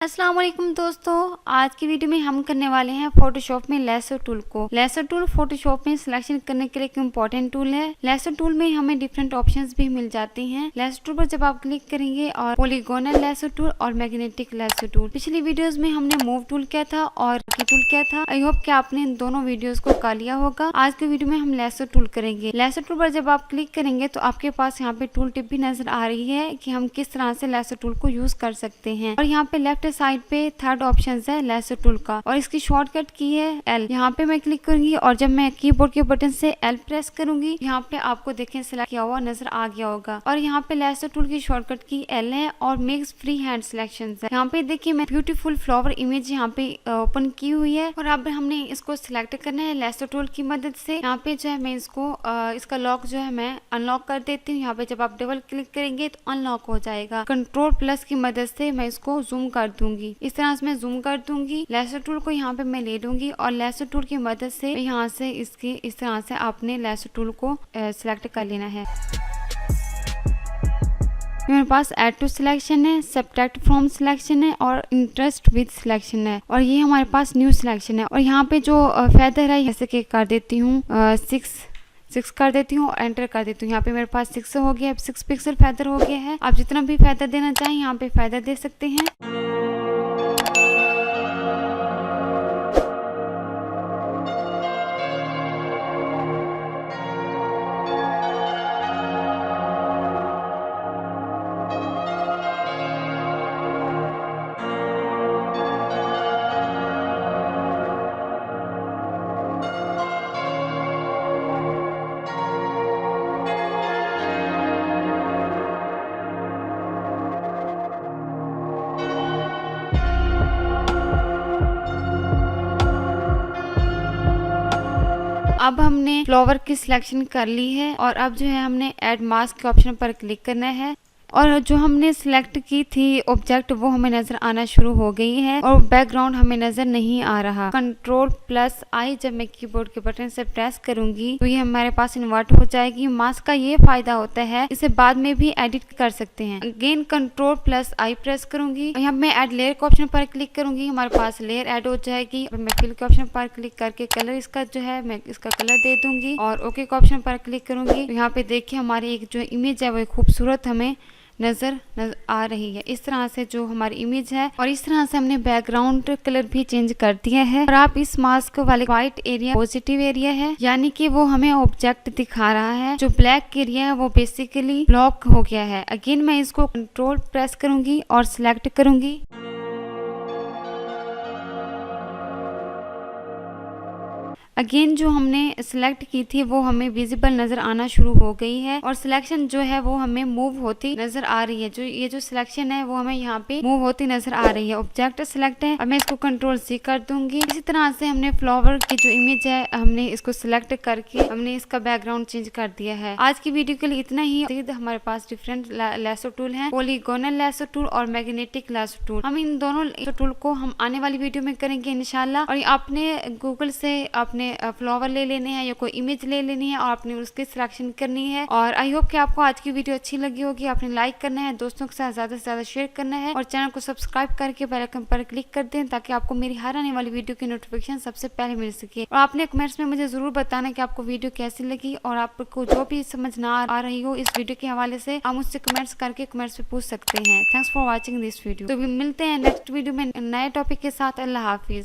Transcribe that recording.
अस्सलाम वालेकुम दोस्तों, आज की वीडियो में हम करने वाले हैं फोटोशॉप में लेसर टूल को। लेसर टूल फोटोशॉप में सिलेक्शन करने के लिए एक इम्पोर्टेंट टूल है। लेसर टूल में हमें डिफरेंट ऑप्शंस भी मिल जाती हैं। लेसर टूल पर जब आप क्लिक करेंगे और पॉलीगोनल लेसर टूल और मैग्नेटिक लेसर टूल, पिछली वीडियोस में हमने मूव टूल किया था और की टूल किया था। आई होप कि आपने इन दोनों वीडियोस को कर लिया होगा। आज की वीडियो में हम लेसर टूल करेंगे। लेसर टूल पर जब आप क्लिक करेंगे तो आपके पास यहाँ पे टूल टिप भी नजर आ रही है कि हम किस तरह से लेसर टूल को यूज कर सकते हैं। और यहाँ पे लेफ्ट साइड पे थर्ड ऑप्शन है लेसर टूल का और इसकी शॉर्टकट की है एल। यहाँ पे मैं क्लिक करूंगी और जब मैं कीबोर्ड के बटन से एल प्रेस करूंगी, यहाँ पे आपको देखें सिलेक्ट किया हुआ नजर आ गया होगा। और यहाँ पे लेसर टूल की शॉर्टकट की एल है और मेक्स फ्री हैंड सिलेक्शन है। यहाँ पे देखिए मैं ब्यूटीफुल फ्लावर इमेज यहाँ पे ओपन की हुई है और अब हमने इसको सिलेक्ट करना है लेसर टूल की मदद से। यहाँ पे जो है मैं इसको इसका लॉक जो है मैं अनलॉक कर देती हूँ। यहाँ पे जब आप डबल क्लिक करेंगे तो अनलॉक हो जाएगा। कंट्रोल प्लस की मदद से मैं इसको जूम कर दूंगी। इस तरह से मैं जूम कर दूंगी। लेसर टूल को यहाँ पे मैं ले लूंगी और लेसर टूल की मदद से यहाँ से इसकी इस तरह से आपने लेसर टूल को सिलेक्ट कर लेना है। मेरे पास ऐड टू सिलेक्शन है, सब्ट्रैक्ट फ्रॉम सिलेक्शन है और इंटरेस्ट विद सिलेक्शन है और ये हमारे पास न्यू सिलेक्शन है। और यहाँ पे जो फेदर है जैसे कि कर देती हूँ 6 कर देती हूँ और एंटर कर देती हूँ। यहाँ पे मेरे पास 6 हो गया। अब 6 पिक्सल फेदर हो गया है। आप जितना भी फेदर देना चाहें यहाँ पे फेदर दे सकते हैं। अब हमने फ्लावर की सिलेक्शन कर ली है और अब जो है हमने ऐड मास्क के ऑप्शन पर क्लिक करना है और जो हमने सिलेक्ट की थी ऑब्जेक्ट वो हमें नजर आना शुरू हो गई है और बैकग्राउंड हमें नजर नहीं आ रहा। कंट्रोल प्लस आई जब मैं कीबोर्ड के बटन से प्रेस करूंगी तो ये हमारे पास इन्वर्ट हो जाएगी। मास्क का ये फायदा होता है, इसे बाद में भी एडिट कर सकते हैं। अगेन कंट्रोल प्लस आई प्रेस करूंगी, यहाँ मैं ऐड लेयर के ऑप्शन पर क्लिक करूंगी, हमारे पास लेयर ऐड हो जाएगी। मैं फिल के ऑप्शन पर क्लिक करके कलर इसका जो है मैं इसका कलर दे दूंगी और ओके के ऑप्शन पर क्लिक करूंगी। तो यहाँ पे देखिए हमारी एक जो इमेज है वो खूबसूरत हमें नजर आ रही है। इस तरह से जो हमारी इमेज है और इस तरह से हमने बैकग्राउंड कलर भी चेंज कर दिया है। और आप इस मास्क वाले व्हाइट एरिया पॉजिटिव एरिया है, यानी कि वो हमें ऑब्जेक्ट दिखा रहा है। जो ब्लैक एरिया है वो बेसिकली ब्लॉक हो गया है। अगेन मैं इसको कंट्रोल प्रेस करूंगी और सिलेक्ट करूंगी। अगेन जो हमने सिलेक्ट की थी वो हमें विजिबल नजर आना शुरू हो गई है और सिलेक्शन जो है वो हमें मूव होती नजर आ रही है। जो ये जो सिलेक्शन है वो हमें यहाँ पे मूव होती नजर आ रही है। ऑब्जेक्ट सिलेक्ट है और मैं इसको कंट्रोल सी कर दूंगी। इसी तरह से हमने फ्लावर की जो इमेज है हमने इसको सिलेक्ट करके हमने इसका बैकग्राउंड चेंज कर दिया है। आज की वीडियो के लिए इतना ही। हमारे पास डिफरेंट लेसर टूल है, पॉलीगोनल लेसर टूल और मैग्नेटिक लेसर टूल। हम इन दोनों टूल को हम आने वाली वीडियो में करेंगे इंशाल्लाह। और आपने गूगल से आपने फ्लावर ले लेने हैं या कोई इमेज ले लेनी है और आपने उसकी सिलेक्शन करनी है। और आई होप कि आपको आज की वीडियो अच्छी लगी होगी। आपने लाइक करना है, दोस्तों के साथ ज्यादा से ज्यादा शेयर करना है और चैनल को सब्सक्राइब करके बेल आइकन पर क्लिक कर दें ताकि आपको मेरी हर आने वाली वीडियो की नोटिफिकेशन सबसे पहले मिल सके। और आपने कमेंट्स में मुझे जरूर बताना कि आपको वीडियो कैसी लगी और आपको जो भी समझ ना आ रही हो इस वीडियो के हवाले से आप मुझसे कमेंट्स करके कमेंट्स पे पूछ सकते हैं। Thanks for watching this video. तो मिलते हैं नेक्स्ट वीडियो में नए टॉपिक के साथ। अल्लाह हाफिज।